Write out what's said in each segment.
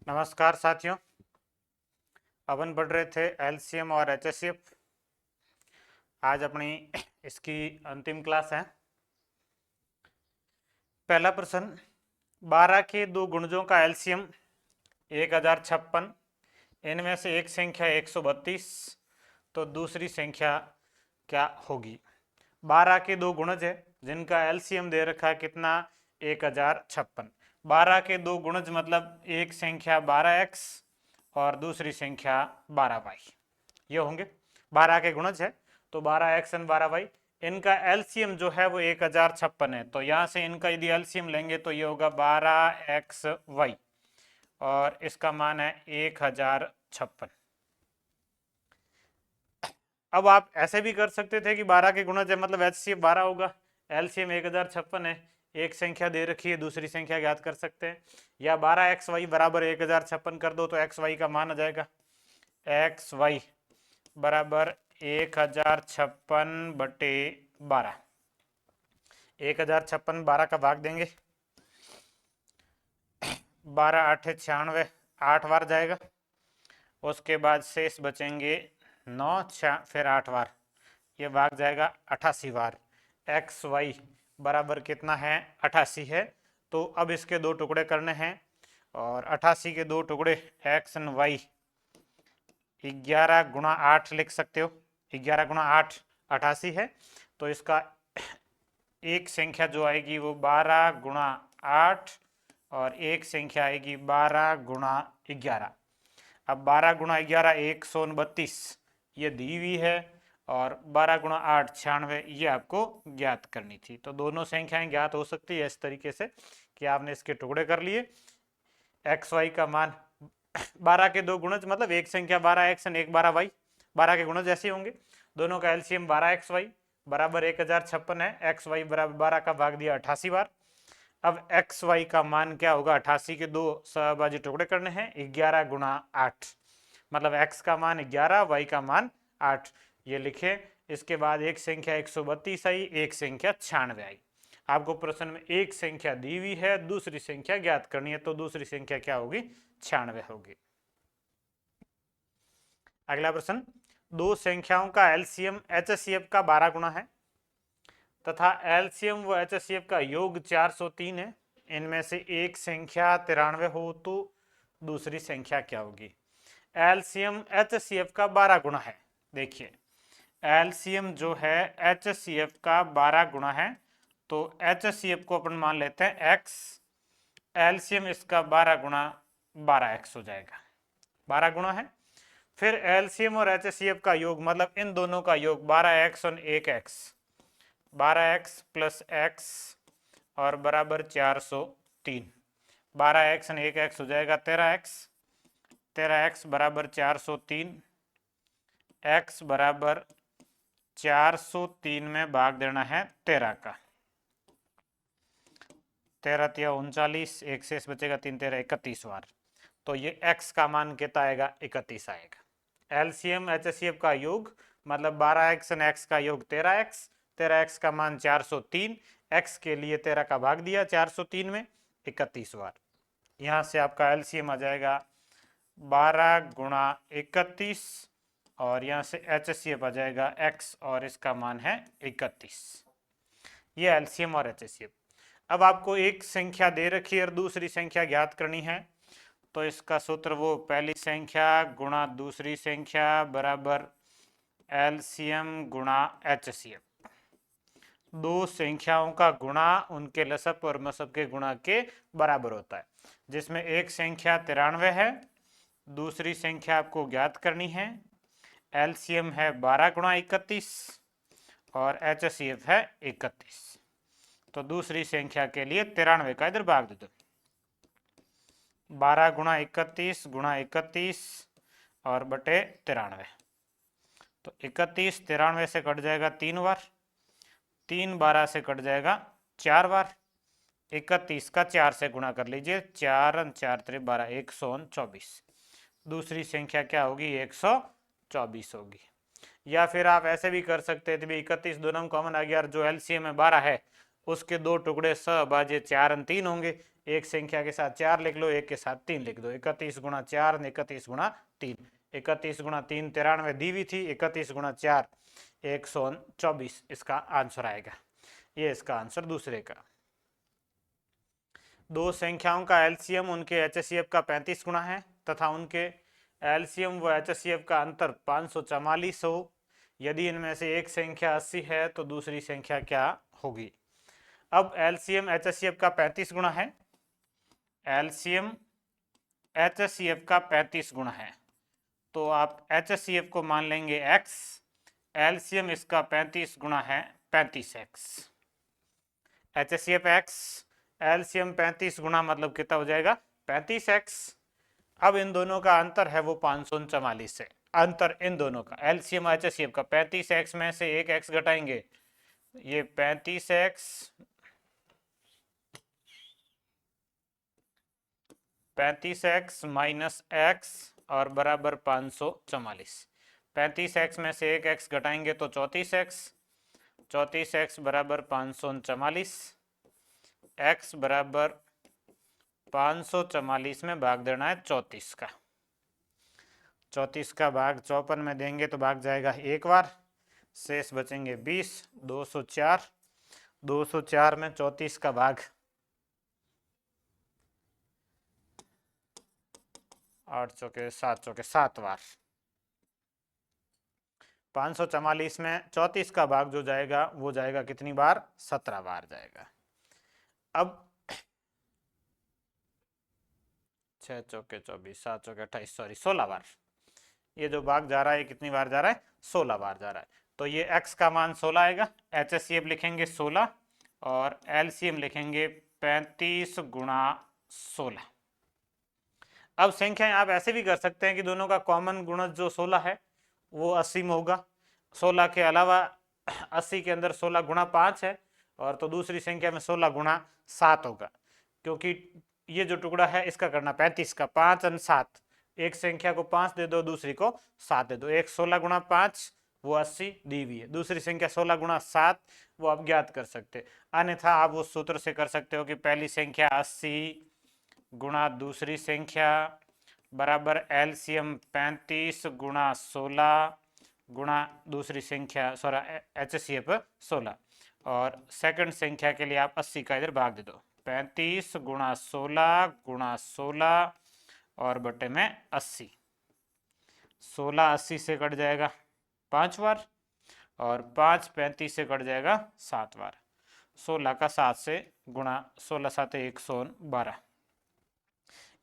नमस्कार साथियों। अपन पढ़ रहे थे एलसीएम और एचएसएफ। आज अपनी इसकी अंतिम क्लास है। पहला प्रश्न, 12 के दो गुणजों का एलसीएम 1056, इनमें से एक संख्या 132, तो दूसरी संख्या क्या होगी। 12 के दो गुणज है जिनका एलसीएम दे रखा है कितना, 1056। 12 के दो गुणज मतलब एक संख्या 12x और दूसरी संख्या 12y, ये होंगे 12 के गुणज है। तो 12x और 12y, इनका एलसीएम जो है वो 1056 है। तो यहाँ से इनका यदि एलसीएम लेंगे तो ये होगा 12xy और इसका मान है 1056। अब आप ऐसे भी कर सकते थे कि 12 के गुणज है मतलब एचसीएफ 12 होगा, एलसीएम 1056 है, एक संख्या दे रखी है दूसरी संख्या ज्ञात कर सकते हैं। या 12xy बराबर 1056 कर दो तो xy का मान आ जाएगा, xy बराबर 1056 बटे 12। 1056 12 का भाग देंगे, 12 8 96, 8 बार जाएगा। उसके बाद शेष बचेंगे 9 फिर 8 बार, ये भाग जाएगा 88 बार। एक्स वाई बराबर कितना है, 88 है। तो अब इसके दो टुकड़े करने हैं और 88 के दो टुकड़े एक्स एंड वाई 11 गुणा 8 लिख सकते हो। 11 गुणा 8 88 है, तो इसका एक संख्या जो आएगी वो 12 गुणा 8 और एक संख्या आएगी 12 गुणा 11। अब 12 गुणा 11 132 ये दी हुई है और 12 गुणा 8 96 ये आपको ज्ञात करनी थी। तो दोनों संख्याएं ज्ञात हो सकती है इस तरीके से कि आपने इसके टुकड़े कर लिए। एक्स वाई का मान 12 के दो गुणज मतलब एक संख्या 12x और एक 12y, 12 के गुणज ऐसे होंगे। दोनों का एलसीएम 12xy बराबर 1056 है। एक्स वाई बराबर 12 का भाग दिया 88 बार। अब एक्स वाई का मान क्या होगा, 88 के दो सहभाजी टुकड़े करने हैं, 11 गुणा 8 मतलब x का मान 11, y का मान 8, ये लिखे। इसके बाद एक संख्या 132 आई, एक संख्या 96 आई। आपको प्रश्न में एक संख्या दी हुई है, दूसरी संख्या ज्ञात करनी है, तो दूसरी संख्या क्या होगी, 96 होगी। अगला प्रश्न, दो संख्याओं का एलसीएम एचसीएफ का 12 गुना है तथा एलसीएम व एचसीएफ का योग 403 है। इनमें से एक संख्या 93 हो तो दूसरी संख्या क्या होगी। एलसीएम एचसीएफ का 12 गुना है। देखिए एलसीएम जो है एचसीएफ का 12 गुना है, तो एचसीएफ को अपन मान लेते हैं x, एलसीएम इसका 12 गुना 12x हो जाएगा, 12 गुना है। फिर एलसीएम और एचसीएफ का योग मतलब इन दोनों का योग 12x और 1x, 12x प्लस x और बराबर 403, 12x और 1x हो जाएगा 13x, 13x बराबर 403, x बराबर 403 में भाग देना है 13 का, 13 तिया 39, एक शेष बचेगा 3 13 31 बार। तो ये x का मान कितना आएगा, 31 आएगा। एलसीएम एचसीएफ का योग मतलब 12x और x का योग 13x, 13x का मान 403, x के लिए 13 का भाग दिया 403 में 31 बार। यहाँ से आपका एलसीएम आ जाएगा 12 गुणा 31 और यहाँ से एचसीएफ आ जाएगा x और इसका मान है 31। ये एलसीएम और एचसीएफ। अब आपको एक संख्या दे रखी है और दूसरी संख्या ज्ञात करनी है, तो इसका सूत्र वो पहली संख्या गुणा दूसरी संख्या बराबर एलसीएम गुणा एचसीएफ। दो संख्याओं का गुणा उनके लसप और मसप के गुणा के बराबर होता है, जिसमें एक संख्या 93 है, दूसरी संख्या आपको ज्ञात करनी है। एलसीएम है 12 गुणा 31 और एचसीएफ है 31। तो दूसरी संख्या के लिए 93 का इधर भाग दे दो, 12 गुणा 31 गुणा 31 और बटे 93। तो 31 93 से कट जाएगा 3 बार, 3 12 से कट जाएगा 4 बार, 31 का 4 से गुणा कर लीजिए, 4 4 3 12, 124। दूसरी संख्या क्या होगी, 124 होगी। या फिर आप ऐसे भी कर सकते थे, 31 दोनों कॉमन आ गया और जो एलसीएम में 12 है उसके दो टुकड़े सभाज्य 4 और 3 होंगे। एक संख्या के साथ 4 लिख लो, एक के साथ 3 लिख दो। 31 गुणा 4 ने 31 गुणा 3, 31 गुणा 3 93 दी हुई थी, 31 गुणा 4 124 इसका आंसर आएगा। ये इसका आंसर दूसरे का। दो संख्याओं का एलसीएम उनके एचसीएफ का 35 गुना है तथा उनके एलसीएम व एचसीएफ का अंतर 544 हो। यदि इनमें से एक संख्या 80 है तो दूसरी संख्या क्या होगी। अब एलसीएम एचसीएफ का 35 गुना है, एलसीएम एचसीएफ का 35 गुना है, तो आप एचसीएफ को मान लेंगे x, एलसीएम इसका 35 गुना है 35x, एचसीएफ x, एलसीएम 35 गुना मतलब कितना हो जाएगा 35x। अब इन दोनों का अंतर है वो 544 है, अंतर इन दोनों का एलसीएम एचसीएफ का 35x में से एक x घटाएंगे, ये 35x माइनस x और बराबर 544। 35x में से एक x घटाएंगे तो 34x, 34x बराबर 544, x बराबर 544 में भाग देना है 34 का। 34 का भाग 54 में देंगे तो भाग जाएगा एक बार, शेष बचेंगे 20, 204, 204 में 34 का भाग 8 चौके 7 चौके 7 बार, 544 में 34 का भाग जो जाएगा वो जाएगा कितनी बार 17 बार जाएगा। अब 6 चौके 24, 7 चौके 28, सॉरी 16 बार, ये जो भाग जा रहा है कितनी बार जा रहा है 16 बार जा रहा है। तो ये x का मान 16 आएगा, एचसीएफ लिखेंगे 16 और एलसीएम लिखेंगे 35 गुणा 16। अब संख्याएं आप ऐसे भी कर सकते हैं कि दोनों का कॉमन गुणज जो 16 है वो 80 में होगा, 16 के अलावा 80 के अंदर 16 गुणा 5 है और तो दूसरी संख्या में 16 गुणा 7 होगा, क्योंकि ये जो टुकड़ा है इसका करना 35 का 5 और 7, एक संख्या को 5 दे दो दूसरी को 7 दे दो, एक 16 गुणा 5 वो 80 दी हुई है, दूसरी संख्या 16 गुणा 7 वो आप ज्ञात कर सकते, अन्यथा आप उस सूत्र से कर सकते हो कि पहली संख्या 80 गुणा दूसरी संख्या बराबर एलसीएम 35 गुणा 16 गुणा दूसरी संख्या सॉरी एचसीएफ 16, और सेकंड संख्या के लिए आप 80 का इधर भाग दे दो, 35 गुणा 16 और बटे में 80, 16 80 से कट जाएगा 5 बार और 5 35 से कट जाएगा 7 बार, 16 का 7 से गुणा 16 7 112,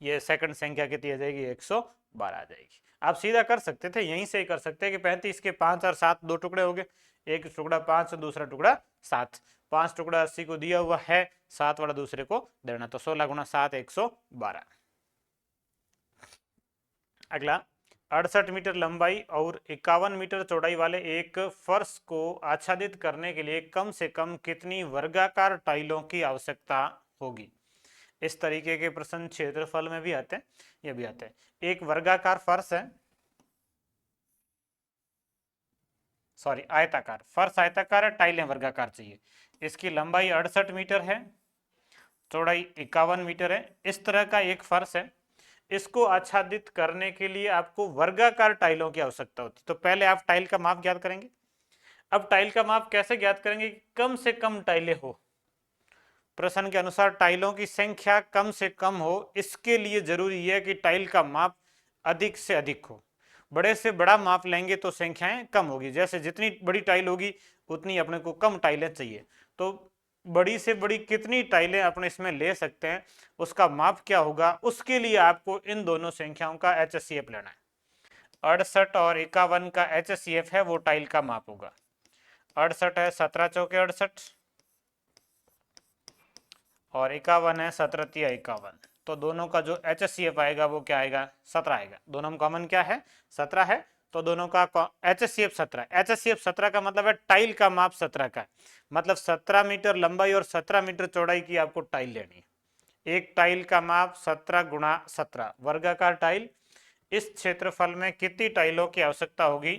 ये सेकंड संख्या कितनी आ जाएगी 112 आ जाएगी। आप सीधा कर सकते थे, यहीं से ही कर सकते हैं कि 35 के 5 और 7 दो टुकड़े हो गए, एक टुकड़ा 5 और दूसरा टुकड़ा 7, 5 टुकड़ा 80 को दिया हुआ है, 7 वाला दूसरे को देना, तो 16 गुणा 7 112। अगला 68 मीटर लंबाई और 51 मीटर चौड़ाई वाले एक फर्श को आच्छादित करने के लिए कम से कम कितनी वर्गाकार टाइलों की आवश्यकता होगी। इस तरीके के प्रश्न क्षेत्रफल में भी आते हैं, ये भी आते हैं। एक वर्गाकार फर्श है, सॉरी आयताकार फर्श, आयताकार है, टाइलें वर्गाकार चाहिए, इसकी लंबाई 68 मीटर है, चौड़ाई 51 मीटर है। इस तरह का एक फर्श है, इसको आच्छादित करने के लिए आपको वर्गाकार टाइलों की आवश्यकता होती है। तो पहले आप टाइल का माप ज्ञात करेंगे। अब टाइल का माप कैसे ज्ञात करेंगे, कम से कम टाइलें हो, प्रश्न के अनुसार टाइलों की संख्या कम से कम हो, इसके लिए जरूरी है कि टाइल का माप अधिक से अधिक हो। बड़े से बड़ा माप लेंगे तो संख्याएं कम होगी, जैसे जितनी बड़ी टाइल होगी उतनी अपने को कम टाइलें चाहिए। तो बड़ी से बड़ी कितनी टाइलें अपने इसमें ले सकते हैं, उसका माप क्या होगा, उसके लिए आपको इन दोनों संख्याओं का एचसीएफ लेना है। 68 और 51 का एचसीएफ है वो टाइल का माप होगा। 68 है 17 चौके 68 और 51 है 17 तिया 51, तो दोनों का जो एचसीएफ आएगा वो क्या आएगा 17 आएगा। दोनों में कॉमन क्या है 17 है, तो दोनों का एचसीएफ 17, एचसीएफ 17 का मतलब है टाइल का माप 17 का है, मतलब 17 मीटर लंबाई और 17 मीटर चौड़ाई की आपको टाइल लेनी है। एक टाइल का माप 17 गुणा 17 वर्गाकार टाइल। इस क्षेत्रफल में कितनी टाइलों की आवश्यकता होगी,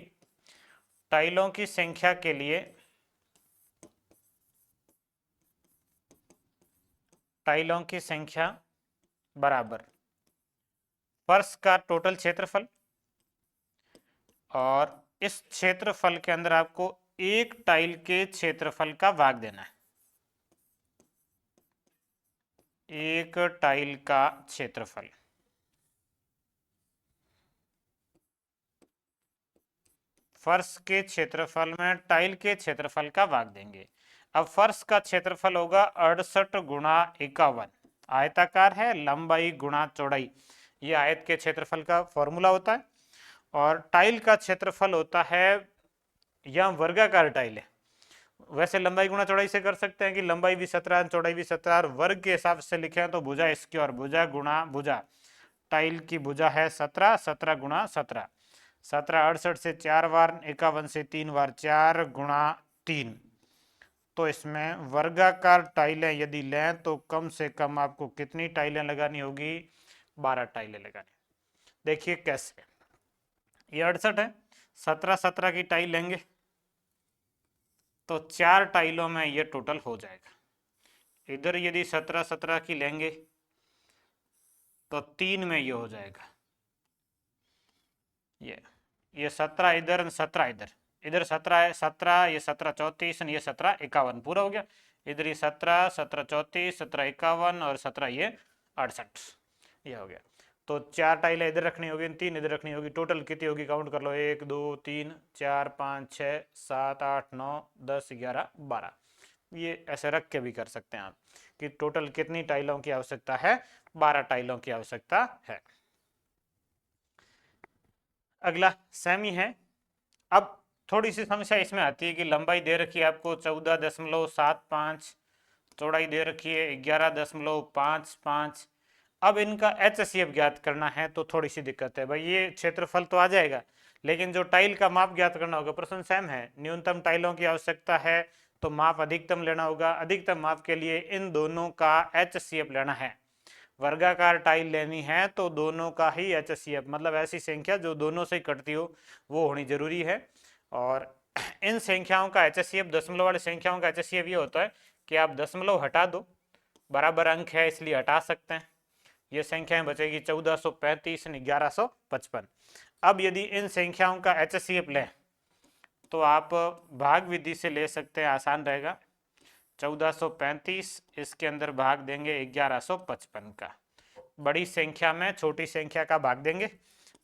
टाइलों की संख्या के लिए टाइलों की संख्या बराबर फर्श का टोटल क्षेत्रफल, और इस क्षेत्रफल के अंदर आपको एक टाइल के क्षेत्रफल का भाग देना है। एक टाइल का क्षेत्रफल, फर्श के क्षेत्रफल में टाइल के क्षेत्रफल का भाग देंगे। अब फर्श का क्षेत्रफल होगा 68 गुणा 51, आयताकार है, लंबाई गुणा चौड़ाई, ये आयत के क्षेत्रफल का फॉर्मूला होता है। और टाइल का क्षेत्रफल होता है, यह वर्गाकार टाइल है, वैसे लंबाई गुणा चौड़ाई से कर सकते हैं कि लंबाई भी 17 चौड़ाई भी 17, और वर्ग के हिसाब से लिखे हैं तो भुजा इसकी और भुजा गुणा भुजा, टाइल की भुजा है 17, 17 गुणा 17, 17 68 से 4 बार, 51 से 3 बार, 4 गुणा 3। तो इसमें वर्गाकार टाइलें यदि लें तो कम से कम आपको कितनी टाइलें लगानी होगी? 12 टाइलें लगानी। देखिए कैसे, ये 68 है, 17 17 की टाइल लेंगे तो 4 टाइलों में ये टोटल हो जाएगा। इधर यदि 17 17 की लेंगे तो 3 में ये हो जाएगा, ये 17 इधर 17 इधर, इधर 17 है, 17 ये 17 34 ये 17 51, पूरा हो गया। इधर ये 17 17 34 17 51 और 17 ये 68, ये हो गया। तो 4 टाइलें इधर रखनी होगी, 3 इधर रखनी होगी, टोटल कितनी होगी काउंट कर लो, 1 2 3 4 5 6 7 8 9 10 11 12। ये ऐसे रख के भी कर सकते हैं आप कि टोटल कितनी टाइलों की आवश्यकता है, 12 टाइलों की आवश्यकता है। अगला सेमी है। अब थोड़ी सी समस्या इसमें आती है कि लंबाई दे रखी है आपको 14.75, चौड़ाई दे रखी है 11.55। अब इनका HCF ज्ञात करना है तो थोड़ी सी दिक्कत है भाई, ये क्षेत्रफल तो आ जाएगा लेकिन जो टाइल का माप ज्ञात करना होगा, प्रश्न सेम है, न्यूनतम टाइलों की आवश्यकता है तो माप अधिकतम लेना होगा। अधिकतम माप के लिए इन दोनों का HCF लेना है। वर्गाकार टाइल लेनी है तो दोनों का ही HCF, मतलब ऐसी संख्या जो दोनों से कटती हो वो होनी जरूरी है। और इन संख्याओं का HCF, दशमलव वाली संख्याओं का HCF ये होता है कि आप दशमलव हटा दो, बराबर अंक है इसलिए हटा सकते हैं, ये संख्याएं बचेगी 1435 और 1155। अब यदि इन संख्याओं का HCF लें तो आप भाग विधि से ले सकते हैं, आसान रहेगा। 1435 इसके अंदर भाग देंगे 1155 का, बड़ी संख्या में छोटी संख्या का भाग देंगे,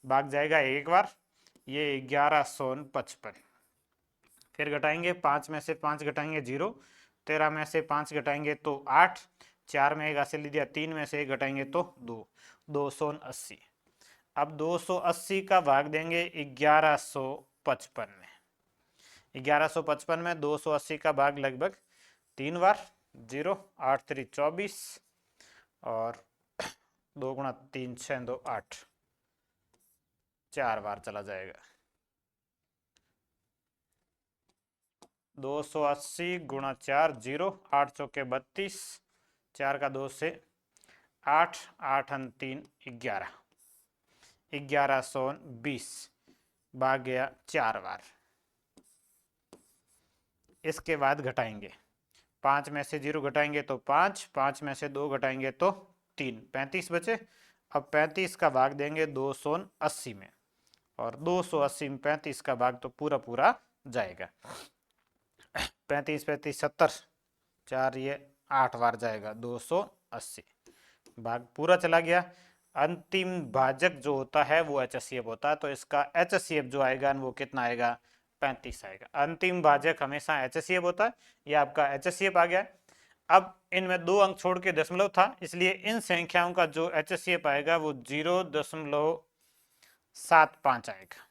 भाग जाएगा एक बार, ये 1155। फिर घटाएंगे, 5 में से 5 घटाएंगे 0, 13 में से 5 घटाएंगे तो 8, 4 में एक हासिल दिया, 3 में से 1 घटाएंगे तो 2, 280। अब 280 का भाग देंगे 1155 में, 1155 में 280 का भाग लगभग 3 बार, 0 8 3 24 और 2 गुणा 3 6 2 8, 4 बार चला जाएगा। 280 गुणा 4 0, 8 चौके 32, 4 का 2 से 8, 8 3 11, 1120 भाग गया 4 बार। इसके बाद घटाएंगे, 5 में से 0 घटाएंगे तो 5, 5 में से 2 घटाएंगे तो 3, 35 बचे। अब 35 का भाग देंगे 280 में, और 280 में 35 का भाग तो पूरा पूरा जाएगा, 35 35 70, 4 ये 8 बार जाएगा, 280 भाग पूरा चला गया। अंतिम भाजक जो होता है वो HCF होता है, तो इसका HCF जो आएगा वो कितना आएगा, 35 आएगा। अंतिम भाजक हमेशा HCF होता है, ये आपका HCF आ गया। अब इनमें 2 अंक छोड़ के दशमलव था, इसलिए इन संख्याओं का जो HCF आएगा वो 0.75 आएगा।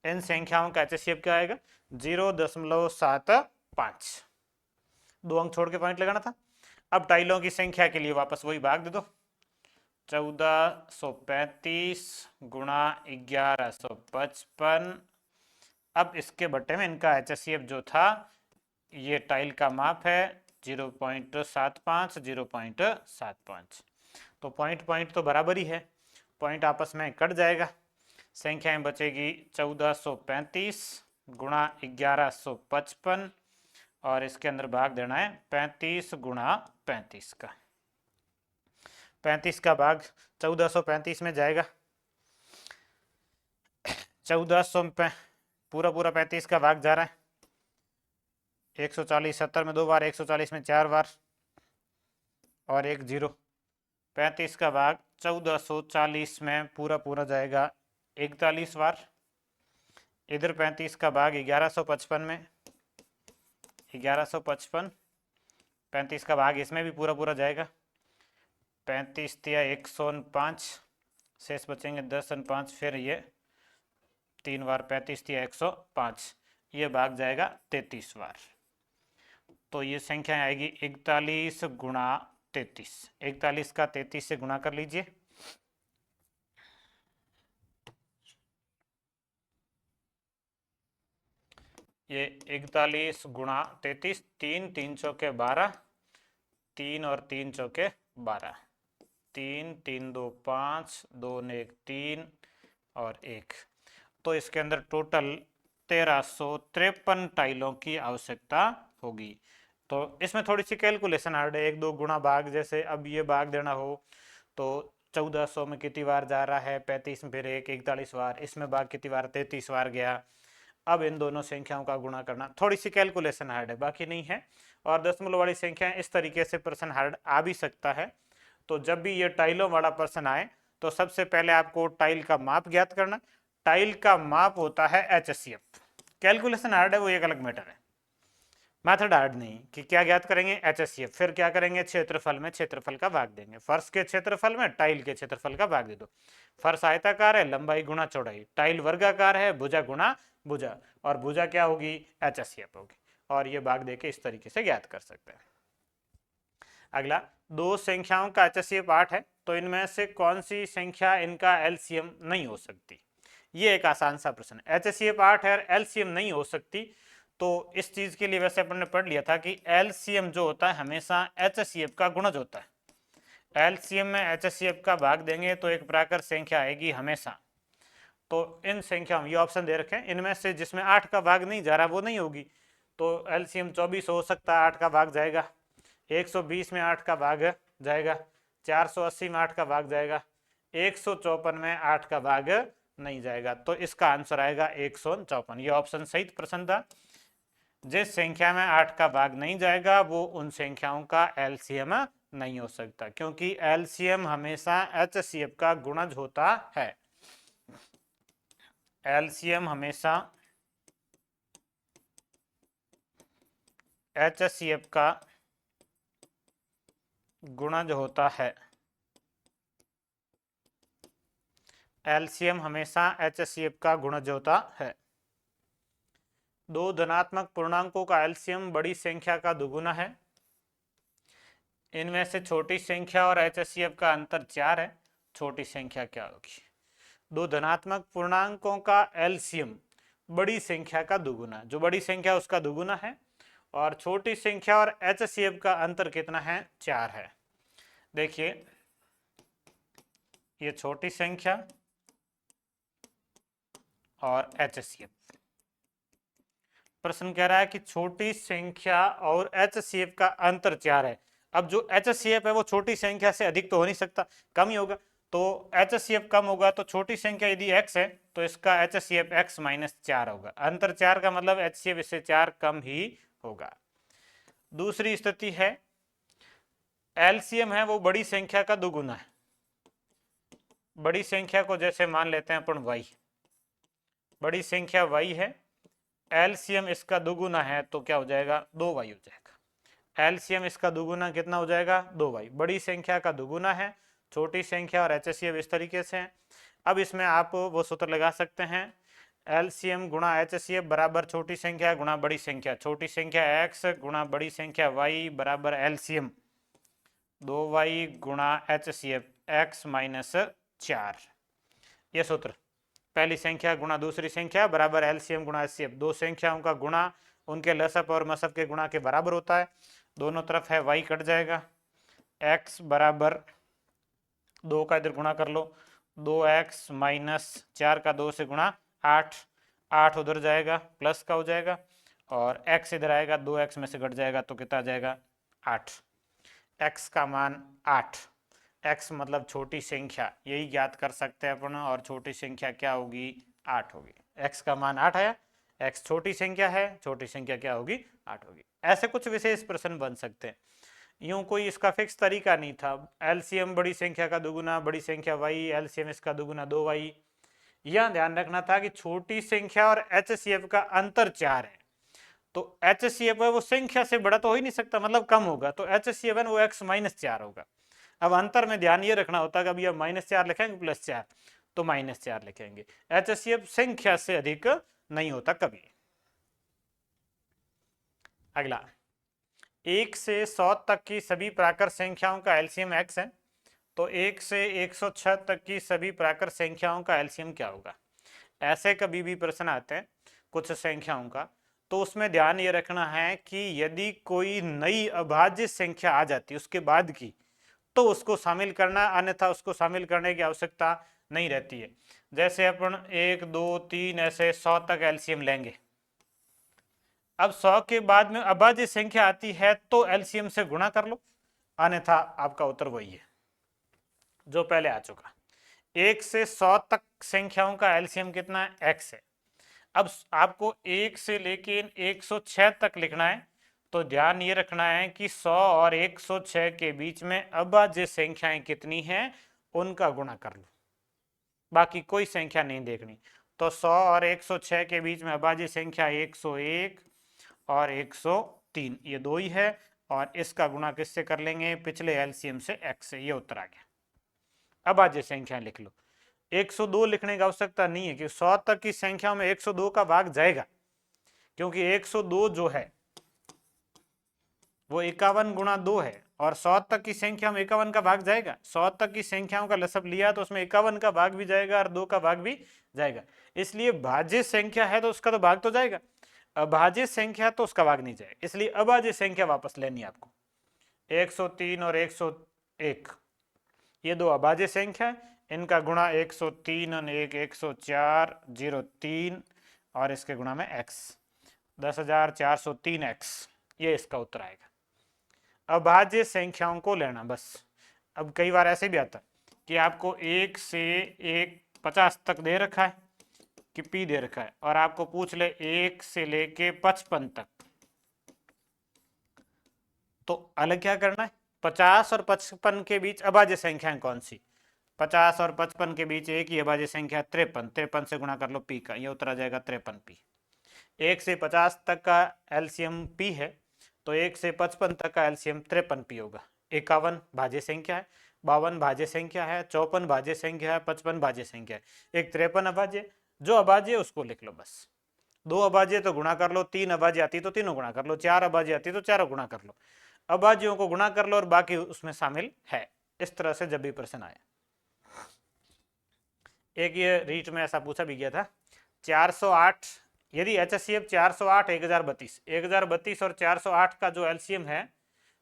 इन संख्याओं का HCF क्या आएगा, 0.75। 2 अंक छोड़ के पॉइंट लगाना था। अब टाइलों की संख्या के लिए वापस वही भाग दे दो, 1435 गुणा 1155। अब इसके बट्टे में इनका HCF जो था, ये टाइल का माप है 0.75 0.75, तो पॉइंट पॉइंट तो बराबर ही है, पॉइंट आपस में कट जाएगा, संख्याएं बचेगी 1435 गुणा 1155 और इसके अंदर भाग देना है 35 गुणा 35 का। 35 का भाग 1435 में जाएगा। 1400 में पूरा पूरा 35 का भाग जा रहा है। 140 70 में 2 बार, 140 में 4 बार और एक जीरो। 35 का भाग 1440 में पूरा पूरा जाएगा 41 बार। इधर 35 का भाग 1155 में 1155। 35 का भाग इसमें भी पूरा पूरा जाएगा। 35 तिया 105, शेष बचेंगे 10 और 5, फिर ये 3 बार 35 तिया 105, ये भाग जाएगा 33 बार। तो ये संख्या आएगी 41 गुणा 33। 41 का 33 से गुणा कर लीजिए। ये 41 गुणा 33, 3 3 चौके 12, 3 और 3 चौके 12, 3 3 2 5, 2 ने 1 3 और 1। तो इसके अंदर टोटल 1353 टाइलों की आवश्यकता होगी। तो इसमें थोड़ी सी कैलकुलेशन हार्ड है, 1 2 गुणा भाग। जैसे अब ये भाग देना हो तो 1400 में कितनी बार जा रहा है, 35 में फिर 41 बार, इसमें भाग कितनी बार, 33 बार गया। अब इन दोनों संख्याओं का गुणा करना थोड़ी सी कैलकुलेशन हार्ड है, बाकी नहीं है। और दशमलव वाली संख्या इस तरीके से प्रश्न हार्ड आ भी सकता है। तो जब भी ये टाइलों वाला प्रश्न आए तो सबसे पहले आपको टाइल का माप ज्ञात करना। टाइल का माप होता है HCF। कैलकुलेशन हार्ड है वो एक अलग मैटर है, मेथड हार्ड नहीं। कि क्या ज्ञात करेंगे, HCF। फिर क्या करेंगे, क्षेत्रफल में क्षेत्रफल का भाग देंगे। फर्श के क्षेत्रफल में टाइल के क्षेत्रफल का भाग दे दो। फर्श आयताकार है, लंबाई गुणा चौड़ाई। टाइल वर्गाकार है, भुजा गुणा भुजा, और भुजा क्या होगी, HCF होगी। और ये भाग देके इस तरीके से ज्ञात कर सकते हैं। अगला, दो संख्याओं का HCF 8 है, तो इनमें से कौन सी संख्या इनका LCM नहीं हो सकती। ये एक आसान सा प्रश्न है। HCF 8 है और LCM नहीं हो सकती, तो इस चीज के लिए वैसे अपन ने पढ़ लिया था कि LCM जो होता है हमेशा HCF का गुणज होता है। LCM में HCF का भाग देंगे तो एक प्राकृत संख्या आएगी हमेशा। तो इन संख्याओं, ये ऑप्शन दे रखे हैं, इनमें से जिसमें 8 का भाग नहीं जा रहा वो नहीं होगी। तो LCM 24 हो सकता है, 8 का भाग जाएगा। 120 में 8 का भाग जाएगा। 480 में 8 का भाग जाएगा। 154 में 8 का भाग नहीं जाएगा। तो इसका आंसर आएगा 154। ये ऑप्शन सहित प्रश्न था। जिस संख्या में 8 का भाग नहीं जाएगा वो उन संख्याओं का LCM नहीं हो सकता, क्योंकि LCM हमेशा HCF का गुणज होता है। LCM हमेशा HCF का गुणज होता है। LCM हमेशा HCF का गुणज होता है। दो धनात्मक पूर्णांकों का LCM बड़ी संख्या का दुगुना है। इनमें से छोटी संख्या और HCF का अंतर 4 है। छोटी संख्या क्या होगी। दो धनात्मक पूर्णांकों का LCM बड़ी संख्या का दुगुना, जो बड़ी संख्या उसका दुगुना है, और छोटी संख्या और HCF का अंतर कितना है, 4 है। देखिए ये छोटी संख्या और HCF। प्रश्न कह रहा है कि छोटी संख्या और HCF का अंतर 4 है। अब जो HCF है वो छोटी संख्या से अधिक तो हो नहीं सकता, कम ही होगा। तो HCF कम होगा तो छोटी संख्या यदि x है तो इसका HCF x माइनस 4 होगा। अंतर 4 का मतलब HCF इससे 4 कम ही होगा। दूसरी स्थिति है, LCM है वो बड़ी संख्या का दुगुना है। बड़ी संख्या को जैसे मान लेते हैं अपन y, बड़ी संख्या y है, LCM इसका दुगुना है तो क्या हो जाएगा, 2y हो जाएगा। LCM इसका दुगुना कितना हो जाएगा, 2y। बड़ी संख्या का दुगुना है, छोटी संख्या और HCF इस तरीके से है। अब इसमें आप वो सूत्र लगा सकते हैं, LCM गुणा HCF बराबर छोटी संख्या गुणा बड़ी संख्या। छोटी संख्या x गुणा बड़ी संख्या y बराबर LCM 2y गुणा HCF x माइनस 4। ये सूत्र, पहली संख्या गुणा दूसरी संख्या बराबर LCM गुणा HCF। दो संख्याओं का गुणा उनके लसअप और मसअप के गुणा के बराबर होता है। दोनों तरफ है y कट जाएगा, x बराबर 2 का इधर गुणा कर लो, 2x माइनस 4 का 2 से गुणा 8, 8 उधर जाएगा प्लस का हो जाएगा, और x इधर आएगा, 2x में से घट जाएगा तो कितना आ जाएगा, 8। x का मान 8। x मतलब छोटी संख्या, यही ज्ञात कर सकते हैं अपन, और छोटी संख्या क्या होगी, 8 होगी। x का मान 8 है, x छोटी संख्या है, छोटी संख्या क्या होगी, 8 होगी। ऐसे कुछ विशेष प्रश्न बन सकते हैं। यूं कोई इसका फिक्स तरीका नहीं था, एलसीएम बड़ी संख्या का दुगुना, बड़ी संख्या y, एलसीएम इसका दुगुना 2y। यह ध्यान रखना था कि छोटी संख्या और एचसीएफ का अंतर 4 है, तो एचसीएफ है वो संख्या से बड़ा तो हो ही नहीं सकता, मतलब कम होगा, तो एचसीएफ है वो x -4 होगा। अब अंतर में ध्यान ये रखना होता है कि अभी अब -4 लिखेंगे +4, तो -4 लिखेंगे। एचसीएफ संख्या से अधिक नहीं होता कभी। अगला, 1 से 100 तक की सभी प्राकृत संख्याओं का एलसीएम x है, तो 1 से 106 तक की सभी प्राकृत संख्याओं का एलसीएम क्या होगा। ऐसे कभी भी प्रश्न आते हैं कुछ संख्याओं का, तो उसमें ध्यान ये रखना है कि यदि कोई नई अभाज्य संख्या आ जाती है उसके बाद की, तो उसको शामिल करना, अन्यथा उसको शामिल करने की आवश्यकता नहीं रहती है। जैसे अपन 1 2 3 ऐसे 100 तक एलसीएम लेंगे, अब 100 के बाद में अभाज्य संख्या आती है तो एलसीएम से गुणा कर लो, अन्यथा आपका उत्तर वही है जो पहले आ चुका। 1 से 100 तक संख्याओं का एलसीएम कितना है, x है। अब आपको 1 से लेके 106 तक लिखना है, तो ध्यान ये रखना है कि 100 और 106 के बीच में अभाज्य संख्याएं कितनी हैं उनका गुणा कर लो, बाकी कोई संख्या नहीं देखनी। तो 100 और 106 के बीच में अभाज्य संख्या 101 और 103, ये दो ही है, और इसका गुणा किससे कर लेंगे, पिछले एलसीएम से x से। ये उत्तर आ गया। अभाज्य संख्या लिख लो। 102 लिखने की आवश्यकता नहीं है कि 100 तक की संख्या में 102 का भाग जाएगा, क्योंकि 102 जो है वो 51 गुणा 2 है, और 100 तक की संख्या में 51 का भाग जाएगा। 100 तक की संख्याओं का लसब लिया तो उसमें 51 का भाग भी जाएगा और 2 का भाग भी जाएगा, इसलिए भाज्य संख्या है तो उसका तो भाग तो जाएगा, अभाज्य संख्या तो उसका भाग नहीं जाएगा, इसलिए अभाज्य संख्या वापस लेनी है आपको। 103 और 101 ये दो अभाज्य संख्या है, इनका गुणा 103 और 1 104 03 और इसके गुणा में x 10,403x, ये इसका उत्तर आएगा। अभाज्य संख्याओं को लेना बस। अब कई बार ऐसे भी आता है कि आपको 1 से 50 तक दे रखा है कि p दे रखा है, और आपको पूछ ले 1 से लेके 55 तक, तो अलग क्या करना है, 50 और 55 के बीच अभाज्य संख्याएं कौन सी, 50 और 55 के बीच एक ही अभाज्य संख्या 53, 53 से गुणा कर लो p का, ये उत्तर आ जाएगा 53p। 1 से 50 तक का एलसीएम p है, तो 1 से 55 तक का एलसीएम 53p होगा। 51 भाज्य संख्या है, 52 भाज्य संख्या है, 54 भाज्य संख्या है, 55 भाज्य संख्या है, एक 53 अभाज्य, जो अभाज्य है उसको लिख लो बस। 2 अभाज्य तो गुणा कर लो, 3 अभाज्य आती तो तीनों गुणा कर लो, 4 अभाज्य आती तो चारों गुणा कर लो, अभाज्यों को गुणा कर लो और बाकी उसमें शामिल है। इस तरह से जब भी प्रश्न आया, एक ये रीट में ऐसा पूछा भी गया था, 408 यदि एचसीएफ 408 1032 1032 और 408 का जो एलसीएम है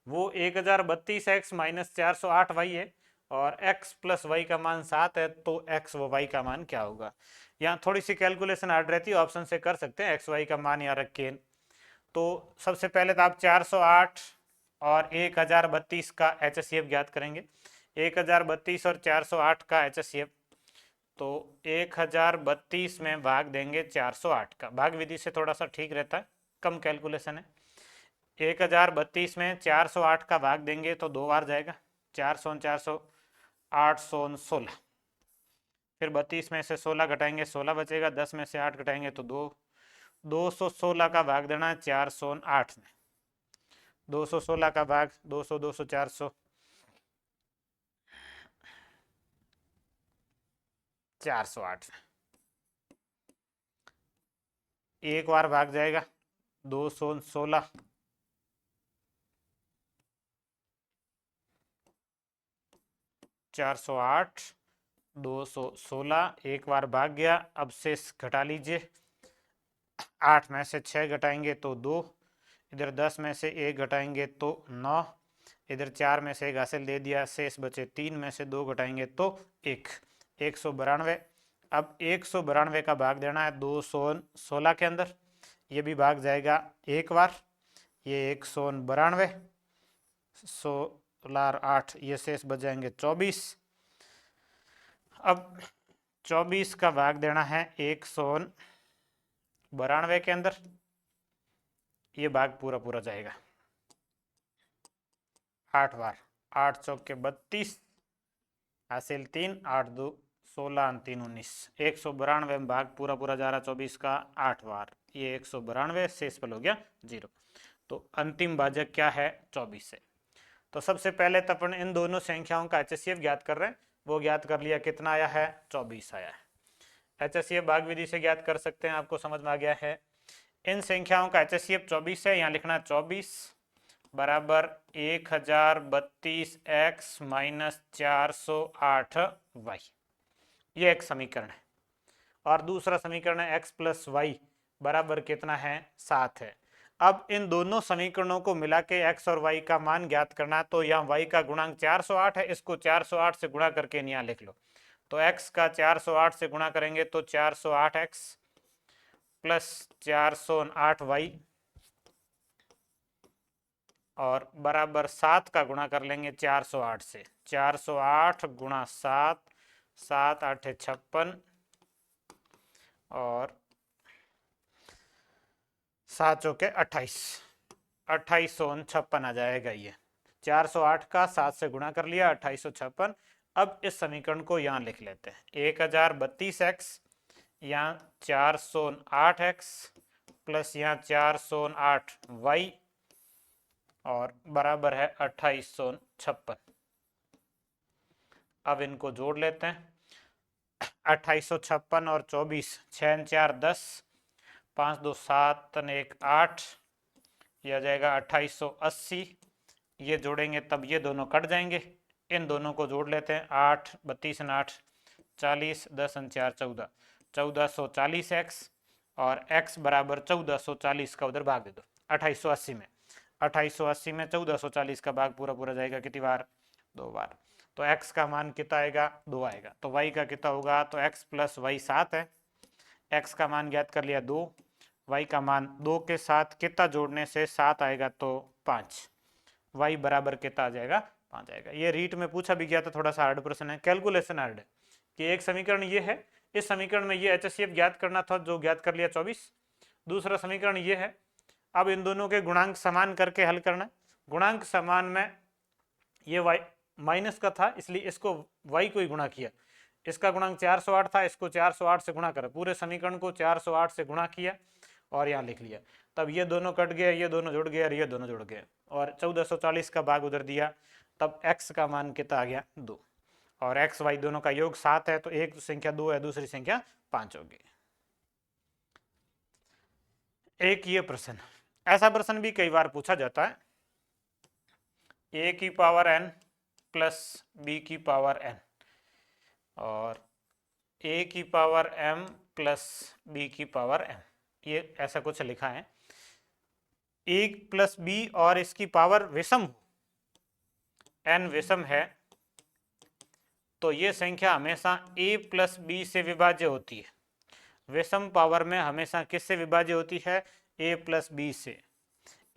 वो 1032x - 408y है, और x + y का मान 7 है, तो x व y का मान क्या होगा। यहाँ थोड़ी सी कैलकुलेशन हार्ड रहती है, ऑप्शन से कर सकते हैं, x y का मान यहाँ रख के। तो सबसे पहले तो आप 408 और 1032 का एचसीएफ ज्ञात करेंगे। 1032 और 408 का एचसीएफ, तो 1032 में भाग देंगे 408 का, भाग विधि से थोड़ा सा ठीक रहता है, कम कैलकुलेशन है। 1032 में 408 का भाग देंगे तो 2 बार जाएगा, 400 400 816, फिर 32 में से 16 घटाएंगे 16 बचेगा, 10 में से 8 घटाएंगे तो 216 का भाग देना है 408 में, 216 का भाग 200 200 400 408 एक बार भाग जाएगा 216, 408 216 एक बार भाग गया। अब शेष घटा लीजिए, 8 में से 6 घटाएंगे तो 2, इधर 10 में से 1 घटाएंगे तो 9, इधर 4 में से 1 हासिल दे दिया, शेष बचे 3 में से 2 घटाएंगे तो 1, 192। अब 192 का भाग देना है 216 के अंदर, ये भी भाग जाएगा एक बार, ये 192 16 8, ये शेष बच जाएंगे 24। अब 24 का भाग देना है 192 के अंदर, ये भाग पूरा पूरा जाएगा 8 बार। 8 चौके 32, हासिल 3, 8 2 16, 3 19, 192 में भाग पूरा पूरा जा रहा 24 का 8 बार, ये 192, शेषफल हो गया 0। तो अंतिम भाजक क्या है 24 से। तो सबसे पहले तो अपन इन दोनों संख्याओं का HCF ज्ञात कर रहे हैं, वो ज्ञात कर लिया, कितना आया है 24 आया है। HCF भाग विधि से ज्ञात कर सकते हैं, आपको समझ में आ गया है। इन संख्याओं का HCF 24 है, यहाँ लिखना 24 बराबर 1032x माइनस 408y, ये एक समीकरण है। और दूसरा समीकरण है x प्लस वाई बराबर कितना है 7 है। अब इन दोनों समीकरणों को मिला के x और y का मान ज्ञात करना, तो यहाँ y का गुणांक 408 है, इसको 408 से गुणा करके यहाँ लिख लो। तो x का 408 से गुणा करेंगे तो 408x प्लस 408y और बराबर 7 का गुणा कर लेंगे 408 से। 408 गुणा 7, 7 8 56 और 7 चौके 28, 2856 आ जाएगा। ये 408 का 7 से गुणा कर लिया 2856। अब इस समीकरण को यहाँ लिख लेते हैं 1032x, यहाँ 408x प्लस यहाँ 408y और बराबर है 2856। अब इनको जोड़ लेते हैं 2856 और 24, 6 4 10, 5 2 7 1 8, यह आ जाएगा 2880। ये जोड़ेंगे तब ये दोनों कट जाएंगे, इन दोनों को जोड़ लेते हैं 8 32 8 40, 10 4 14, 1440x और x बराबर 1440 का उधर भाग दे दो 2880 में। 2880 में 1440 का भाग पूरा पूरा जाएगा कितनी बार 2 बार। तो x का मान कितना आएगा 2 आएगा। तो y का कितना होगा, तो x प्लस वाई 7 है, x का मान ज्ञात कर लिया 2, y का मान 2 के साथ कितना जोड़ने से 7 आएगा तो 5, y बराबर कितना आ जाएगा 5 आएगा। ये रीट में पूछा भी गया था, थोड़ा सा हार्ड प्रश्न है, कैलकुलेशन हार्ड है कि एक समीकरण ये है, इस समीकरण में ये HCF ज्ञात करना था जो ज्ञात कर लिया 24। दूसरा समीकरण ये है, अब इन दोनों के गुणांक समान करके हल करना। गुणांक समान में ये y माइनस का था इसलिए इसको y को ही गुणा किया, इसका गुणांक 408 था, इसको 408 से गुणा करा, पूरे समीकरण को 408 से गुणा किया और यहाँ लिख लिया। तब ये दोनों कट गए, ये दोनों जुड़ गए और ये दोनों जुड़ गए और 1440 का भाग उधर दिया, तब x का मान कितना आ गया 2 और x y दोनों का योग 7 है, तो एक संख्या 2 है, दूसरी संख्या 5 होगी। एक ये प्रश्न, ऐसा प्रश्न भी कई बार पूछा जाता है, a की पावर n प्लस b की पावर n और a की पावर m प्लस b की पावर m, ये ऐसा कुछ लिखा है। a प्लस b और इसकी पावर विषम हो, n विषम है, तो ये संख्या हमेशा a प्लस b से विभाज्य होती है। विषम पावर में हमेशा किससे विभाज्य होती है, a प्लस b से।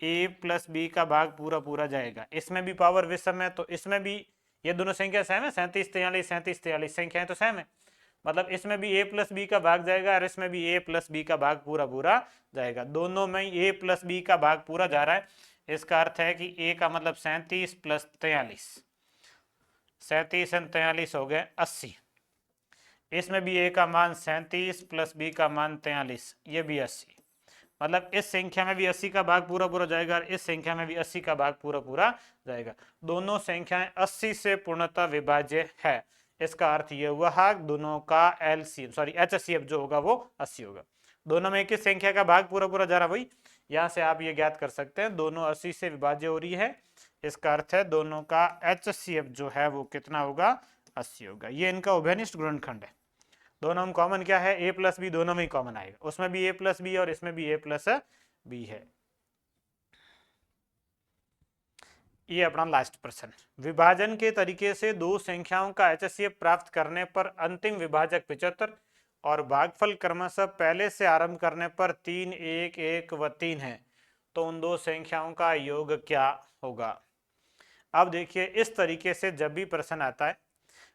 a प्लस b का भाग पूरा पूरा जाएगा, इसमें भी पावर विषम है तो इसमें भी ये दोनों संख्या सेम है, 37 43 37 43 संख्याएं तो सेम है, मतलब इसमें भी a प्लस बी का भाग जाएगा और इसमें भी a प्लस बी का भाग पूरा पूरा जाएगा। दोनों में a प्लस बी का भाग पूरा जा रहा है, इसका अर्थ है कि a का मतलब 37 प्लस 43, 37 और 43 हो गए 80। इसमें भी a का मान 37 प्लस b का मान 43, ये भी 80, मतलब इस संख्या में भी 80 का भाग पूरा पूरा जाएगा और इस संख्या में भी 80 का भाग पूरा पूरा जाएगा। दोनों संख्याएं 80 से पूर्णतः विभाज्य है, इसका अर्थ ये हुआ दोनों का HCF जो होगा वो 80 होगा। दोनों में किस संख्या का भाग पूरा पूरा जा रहा, वही यहाँ से आप ये ज्ञात कर सकते हैं, दोनों 80 से विभाज्य हो रही है, इसका अर्थ है दोनों का HCF जो है वो कितना होगा 80 होगा। ये इनका उभयनिष्ठ गुणनखंड है, दोनों में कॉमन क्या है a प्लस बी, दोनों में ही कॉमन आएगा, उसमें भी a प्लस बी और इसमें भी a प्लस बी है। ये अपना लास्ट प्रश्न, विभाजन के तरीके से दो संख्याओं का HCF प्राप्त करने पर अंतिम विभाजक 75 और भागफल क्रमशः पहले से आरंभ करने पर 3 1 1 व 3 है, तो उन दो संख्याओं का योग क्या होगा। अब देखिए इस तरीके से जब भी प्रश्न आता है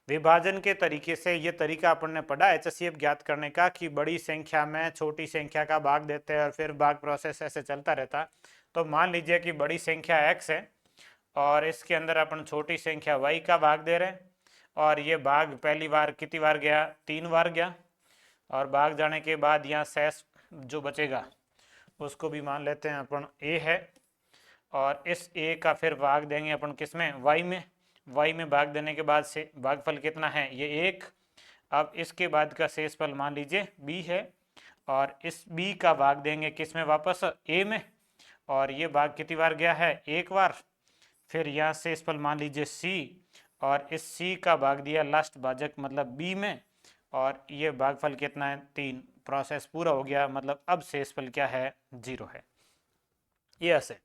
विभाजन के तरीके से, ये तरीका अपन ने पढ़ा HCF ज्ञात करने का कि बड़ी संख्या में छोटी संख्या का भाग देते हैं और फिर भाग प्रोसेस ऐसे चलता रहता है। तो मान लीजिए कि बड़ी संख्या x है और इसके अंदर अपन छोटी संख्या y का भाग दे रहे हैं और ये भाग पहली बार कितनी बार गया, 3 बार गया, और भाग जाने के बाद यहाँ शेष जो बचेगा उसको भी मान लेते हैं अपन a है, और इस a का फिर भाग देंगे अपन किस में, y में। y में भाग देने के बाद से भागफल कितना है, ये 1। अब इसके बाद का शेषफल मान लीजिए b है और इस b का भाग देंगे किस में, वापस a में, और ये भाग कितनी बार गया है, 1 बार। फिर यहाँ शेषफल मान लीजिए c और इस c का भाग दिया लास्ट भाजक मतलब b में, और ये भागफल कितना है, 3। प्रोसेस पूरा हो गया, मतलब अब शेषफल क्या है, 0 है। ये ऐसे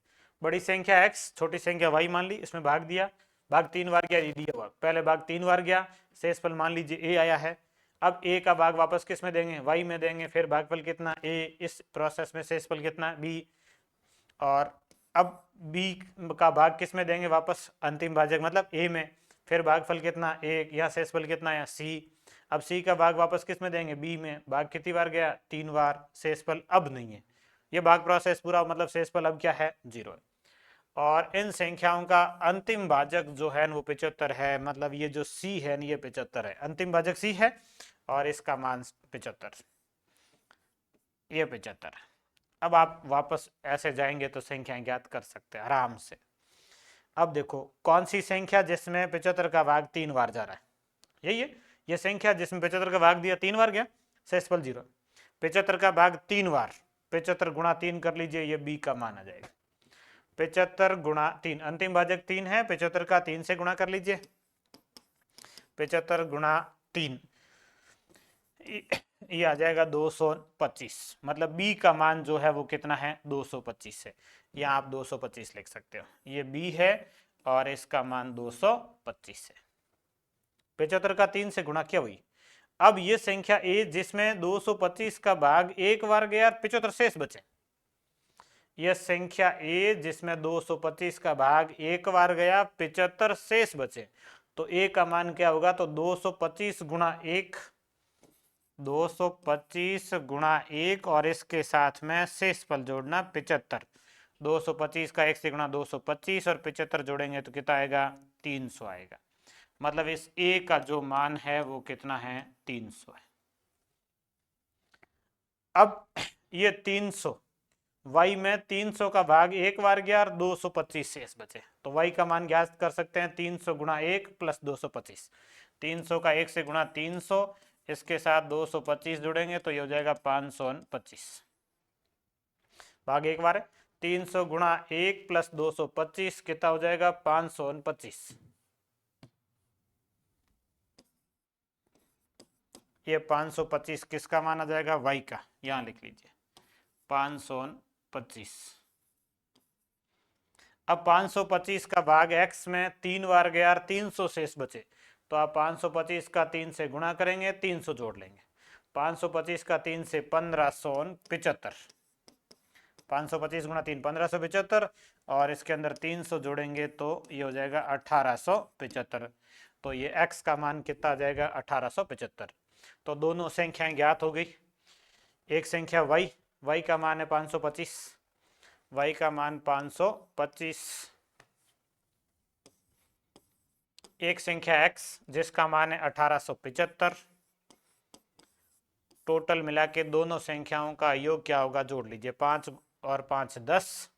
बड़ी संख्या x छोटी संख्या y मान ली, इसमें भाग दिया, भाग 3 बार गया, ये दिया हुआ पहले भाग 3 बार गया, शेषफल मान लीजिए a आया है। अब a का भाग वापस किस में देंगे, y में देंगे, फिर भागफल कितना a, इस प्रोसेस में शेषफल कितना b, और अब b का भाग किस में देंगे, वापस अंतिम भाजक मतलब a में, फिर भागफल कितना 1, यहाँ शेषफल कितना है c। अब c का भाग वापस किस में देंगे, b में, भाग कितनी बार गया, 3 बार, शेषफल अब नहीं है। ये भाग प्रोसेस पूरा, मतलब शेषफल अब क्या है, 0 है। और इन संख्याओं का अंतिम भाजक जो है वो 75 है, मतलब ये जो c है ये 75 है, अंतिम भाजक c है और इसका मान 75, ये 75। अब आप वापस ऐसे जाएंगे तो संख्याएं ज्ञात कर सकते हैं आराम से। अब देखो कौन सी संख्या जिसमें 75 का भाग 3 बार जा रहा है, यही है ये संख्या जिसमें 75 का भाग दिया 3 बार गया, शेषफल 0। 75 का भाग 3 बार, 75 गुणा 3 कर लीजिए, ये b का मान आ जाएगा। 75 गुणा 3, अंतिम भाजक 3 है, 75 का 3 से गुणा कर लीजिए, 75 गुणा 3 ये आ जाएगा 225, मतलब b का मान जो है वो कितना है, 225 है। यहाँ आप 225 लिख सकते हो, ये b है और इसका मान 225 है। 75 का 3 से गुणा किया हुई। अब ये संख्या a जिसमें 225 का भाग 1 बार गया, 75 शेष बचे। यह संख्या a जिसमें 225 का भाग 1 बार गया, 75 शेष बचे, तो a का मान क्या होगा, तो 225 गुणा 1, 225 गुणा 1 और इसके साथ में शेषफल जोड़ना 75। 225 का 1 से गुणा 225 और 75 जोड़ेंगे तो कितना आएगा, 300 आएगा। मतलब इस a का जो मान है वो कितना है, 300 है। अब ये 300 y में 300 का भाग 1 बार गया और 225 शेष बचे, तो y का मान ज्ञात कर सकते हैं 300 गुणा 1 प्लस 225। 300 का 1 से गुणा 300, इसके साथ 225 जुड़ेंगे तो ये हो जाएगा 525। भाग 1 बार है, 300 गुणा 1 प्लस 225 कितना हो जाएगा, 525। ये 525 किसका मान आ जाएगा, y का, यहां लिख लीजिए 525। अब 525 का भाग x में 3 बार गया, 300 शेष बचे, तो आप 525 का 3 से गुणा करेंगे, 300 जोड़ लेंगे। 525 का 3 से 1575, 525 गुणा 3 1575, और इसके अंदर 300 जोड़ेंगे तो ये हो जाएगा 1875। तो ये x का मान कितना आ जाएगा, 1875। तो दोनों संख्याएं ज्ञात हो गई। एक संख्या y का मान है 525, y का मान 525। एक संख्या x जिसका मान है 1875। टोटल मिला के दोनों संख्याओं का योग क्या होगा, जोड़ लीजिए, 5 और 5 10,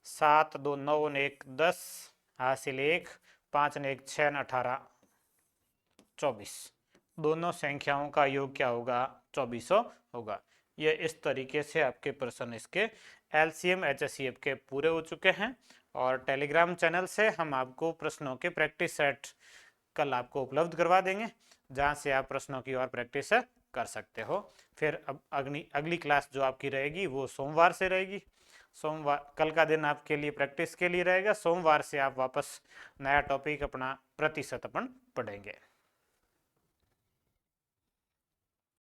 7 2 9 1 10, हासिल 1, 5 1 6 18 24। दोनों संख्याओं का योग क्या होगा, 2400 होगा। ये इस तरीके से आपके प्रश्न इसके LCM HCF के पूरे हो चुके हैं, और टेलीग्राम चैनल से हम आपको प्रश्नों के प्रैक्टिस सेट कल आपको उपलब्ध करवा देंगे, जहां से आप प्रश्नों की और प्रैक्टिस कर सकते हो। फिर अब अगली क्लास जो आपकी रहेगी वो सोमवार से रहेगी। सोमवार कल का दिन आपके लिए प्रैक्टिस के लिए रहेगा, सोमवार से आप वापस नया टॉपिक अपना प्रतिशत अपन पढ़ेंगे।